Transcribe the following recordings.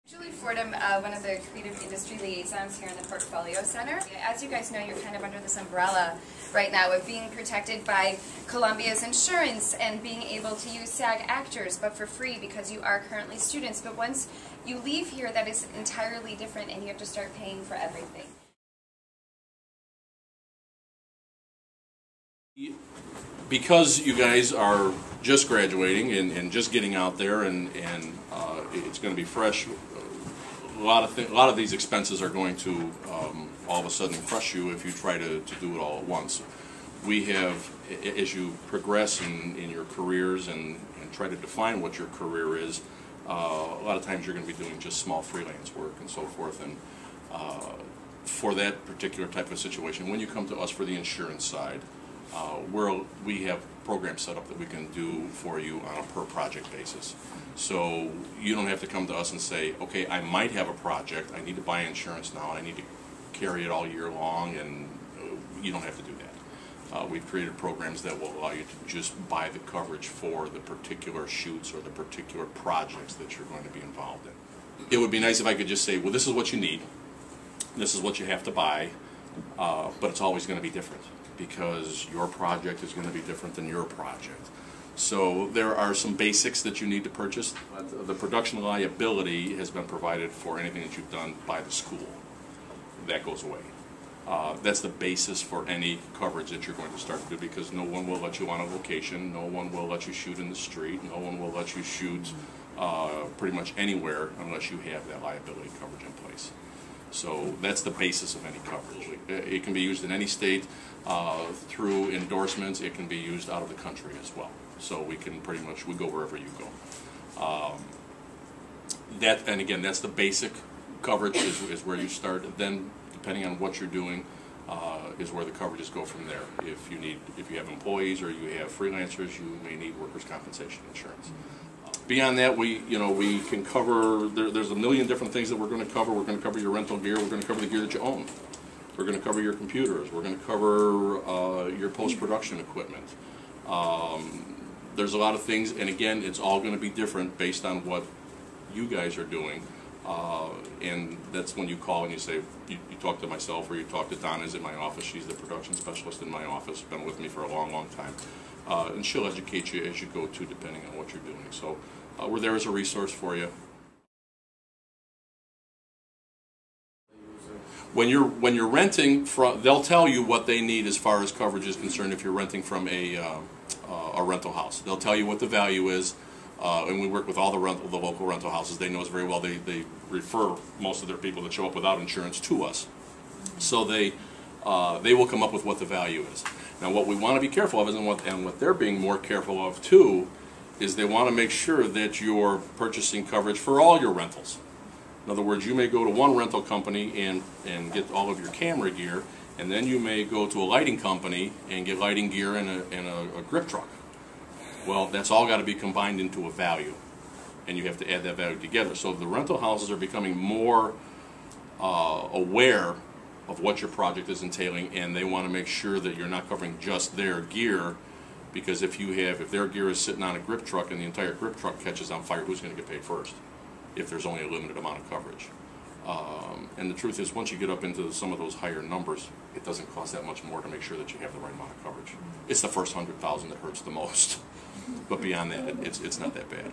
Julie Fordham, one of the creative industry liaisons here in the Portfolio Center. As you guys know, you're kind of under this umbrella right now of being protected by Columbia's insurance and being able to use SAG actors, but for free because you are currently students. But once you leave here, that is entirely different and you have to start paying for everything. Because you guys are just graduating and just getting out there and it's going to be fresh, a lot of these expenses are going to all of a sudden crush you if you try to do it all at once. We have, as you progress in your careers and try to define what your career is, a lot of times you're going to be doing just small freelance work and so forth. And for that particular type of situation, when you come to us for the insurance side, we have programs set up that we can do for you on a per project basis. So you don't have to come to us and say, okay, I might have a project, I need to buy insurance now, and I need to carry it all year long, and you don't have to do that. We've created programs that will allow you to just buy the coverage for the particular shoots or the particular projects that you're going to be involved in. It would be nice if I could just say, well, this is what you need, this is what you have to buy, but it's always going to be different, because your project is going to be different than your project. So there are some basics that you need to purchase. The production liability has been provided for anything that you've done by the school. That goes away. That's the basis for any coverage that you're going to start to do, because no one will let you on a location, no one will let you shoot in the street, no one will let you shoot pretty much anywhere unless you have that liability coverage in place. So that's the basis of any coverage. It can be used in any state through endorsements. It can be used out of the country as well. So we can pretty much, we go wherever you go. And again, that's the basic coverage is where you start. Then, depending on what you're doing, is where the coverages go from there. If you have employees or you have freelancers, you may need workers' compensation insurance. Beyond that, we can cover, there's a million different things that we're going to cover. We're going to cover your rental gear. We're going to cover the gear that you own. We're going to cover your computers. We're going to cover your post-production equipment. There's a lot of things, and again, it's all going to be different based on what you guys are doing. And that's when you call and you say, you talk to myself or you talk to Donna's in my office. She's the production specialist in my office, been with me for a long, long time. And she'll educate you as you go too, depending on what you're doing. So we're there as a resource for you. When you're renting from, they'll tell you what they need as far as coverage is concerned. If you're renting from a rental house, they'll tell you what the value is. And we work with all the local rental houses. They know us very well. They refer most of their people that show up without insurance to us. So they will come up with what the value is. Now, what we want to be careful of is, and what they're being more careful of too, is they want to make sure that you're purchasing coverage for all your rentals. In other words, you may go to one rental company and get all of your camera gear, and then you may go to a lighting company and get lighting gear and a grip truck. Well, that's all got to be combined into a value, and you have to add that value together. So the rental houses are becoming more aware of what your project is entailing, and they want to make sure that you're not covering just their gear, because if their gear is sitting on a grip truck and the entire grip truck catches on fire, who's going to get paid first if there's only a limited amount of coverage? And the truth is, once you get up into some of those higher numbers, it doesn't cost that much more to make sure that you have the right amount of coverage. It's the first 100,000 that hurts the most, but beyond that, it's not that bad.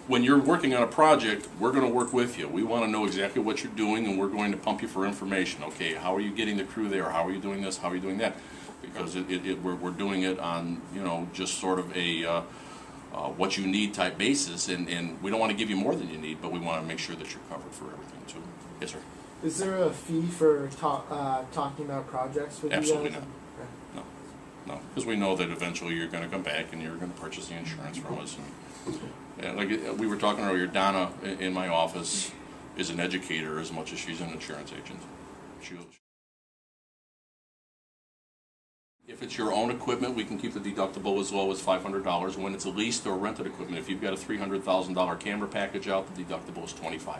When you're working on a project, we're going to work with you. We want to know exactly what you're doing, and we're going to pump you for information. Okay, how are you getting the crew there? How are you doing this? How are you doing that? Because we're doing it on, just sort of a what you need type basis, and we don't want to give you more than you need, but we want to make sure that you're covered for everything too. Yes, sir. Is there a fee for talking about projects with Absolutely you guys? not. No, because we know that eventually you're going to come back and you're going to purchase the insurance from us. And like we were talking earlier, Donna in my office is an educator as much as she's an insurance agent. If it's your own equipment, we can keep the deductible as low as $500. When it's a leased or rented equipment, if you've got a $300,000 camera package out, the deductible is $2,500.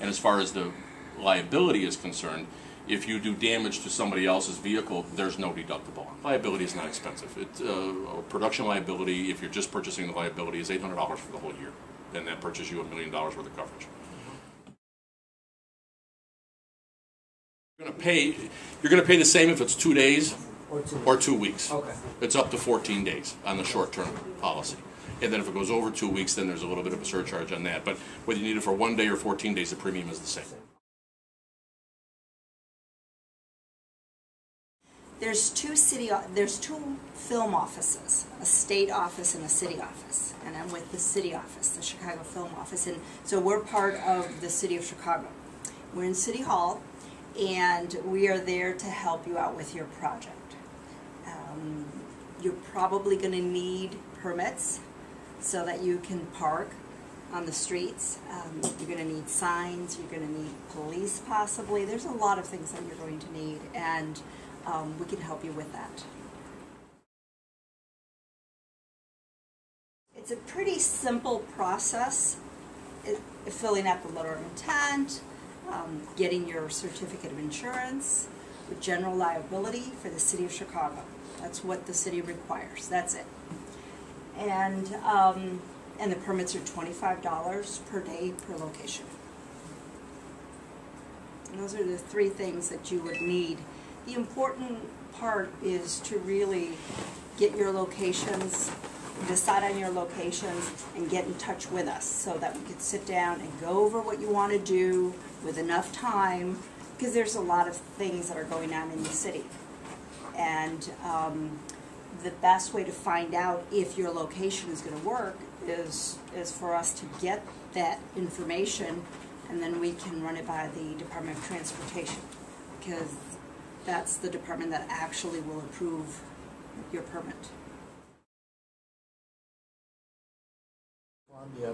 And as far as the liability is concerned, If you do damage to somebody else's vehicle, there's no deductible. Liability is not expensive. Production liability, if you're just purchasing the liability, is $800 for the whole year, and that purchases you $1 million worth of coverage. You're going to pay the same if it's 2 days or 2 weeks. Okay. It's up to 14 days on the short-term policy. And then if it goes over 2 weeks, then there's a little bit of a surcharge on that. But whether you need it for 1 day or 14 days, the premium is the same. There's two film offices, a state office and a city office. And I'm with the city office, the Chicago Film Office. And so we're part of the city of Chicago. We're in City Hall, and we are there to help you out with your project. You're probably going to need permits so that you can park on the streets. You're going to need signs, you're going to need police possibly. There's a lot of things that you're going to need, and we can help you with that. It's a pretty simple process, filling out the letter of intent, getting your certificate of insurance with general liability for the city of Chicago. That's what the city requires. That's it. And the permits are $25 per day per location. And those are the three things that you would need. The important part is to really get your locations, decide on your locations, and get in touch with us so that we could sit down and go over what you want to do with enough time, because there's a lot of things that are going on in the city. And the best way to find out if your location is going to work is for us to get that information, and then we can run it by the Department of Transportation, because that's the department that actually will approve your permit.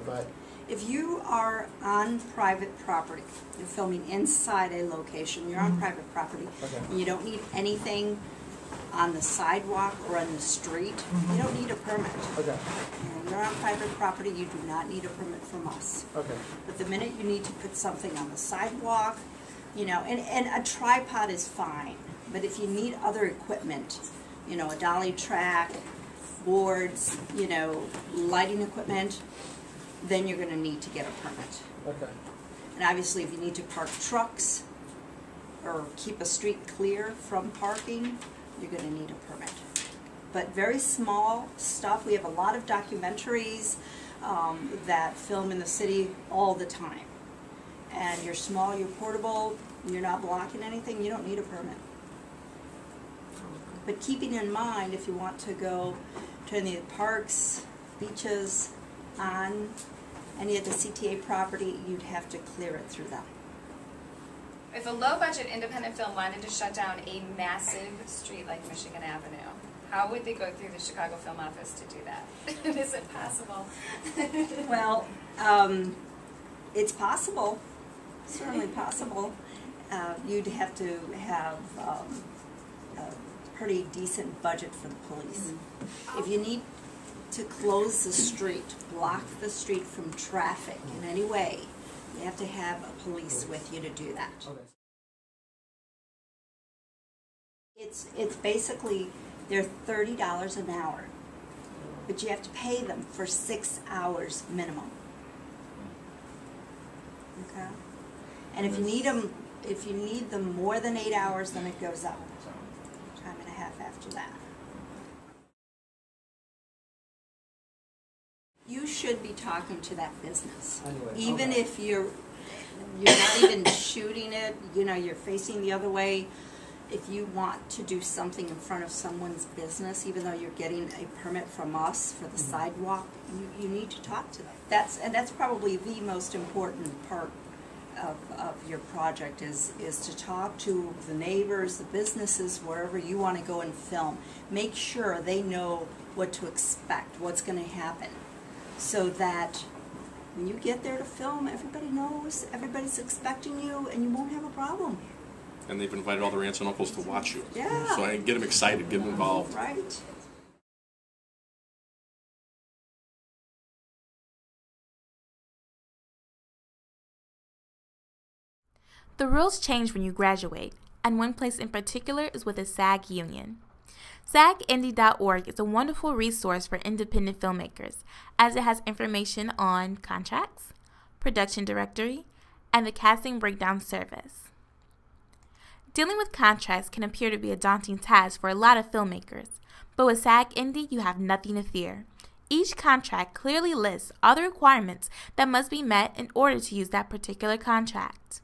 But if you are on private property, you're filming inside a location, you're on private property, and you don't need anything on the sidewalk or on the street, you don't need a permit. Okay. And you're on private property, you do not need a permit from us. Okay. But the minute you need to put something on the sidewalk, you know, and a tripod is fine, but if you need other equipment, you know, a dolly track, boards, you know, lighting equipment, then you're going to need to get a permit. Okay. And obviously if you need to park trucks or keep a street clear from parking, you're going to need a permit. But very small stuff. We have a lot of documentaries that film in the city all the time. And you're small, you're portable, you're not blocking anything, you don't need a permit. But keeping in mind, if you want to go to any of the parks, beaches, on any of the CTA property, you'd have to clear it through them. If a low-budget independent film wanted to shut down a massive street like Michigan Avenue, how would they go through the Chicago Film Office to do that? Is it possible? Well, it's possible. Certainly possible. You'd have to have a pretty decent budget for the police. If you need to close the street, block the street from traffic in any way, you have to have a police with you to do that. Okay. It's basically, they're $30 an hour, but you have to pay them for 6 hours minimum. Okay? And if you need them more than 8 hours, then it goes up. Time and a half after that. You should be talking to that business. Anyway, even okay. if you're not even shooting it, you know, you're facing the other way. If you want to do something in front of someone's business, even though you're getting a permit from us for the sidewalk, you need to talk to them. That's probably the most important part of your project is to talk to the neighbors, the businesses, wherever you want to go and film. Make sure they know what to expect, what's going to happen, so that when you get there to film, everybody knows, everybody's expecting you, and you won't have a problem. And they've invited all their aunts and uncles to watch you. Yeah. So I get them excited, get them involved. Right. The rules change when you graduate. and one place in particular is with a SAG union. SAGindy.org is a wonderful resource for independent filmmakers, as it has information on contracts, production directory, and the casting breakdown service. Dealing with contracts can appear to be a daunting task for a lot of filmmakers, but with SAG-Indy you have nothing to fear. Each contract clearly lists all the requirements that must be met in order to use that particular contract.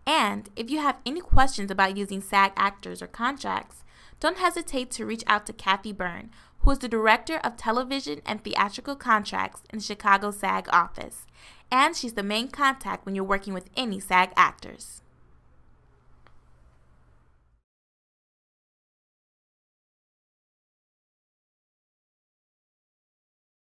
And if you have any questions about using SAG actors or contracts, don't hesitate to reach out to Kathy Byrne, who is the Director of Television and Theatrical Contracts in the Chicago SAG office, and she's the main contact when you're working with any SAG actors.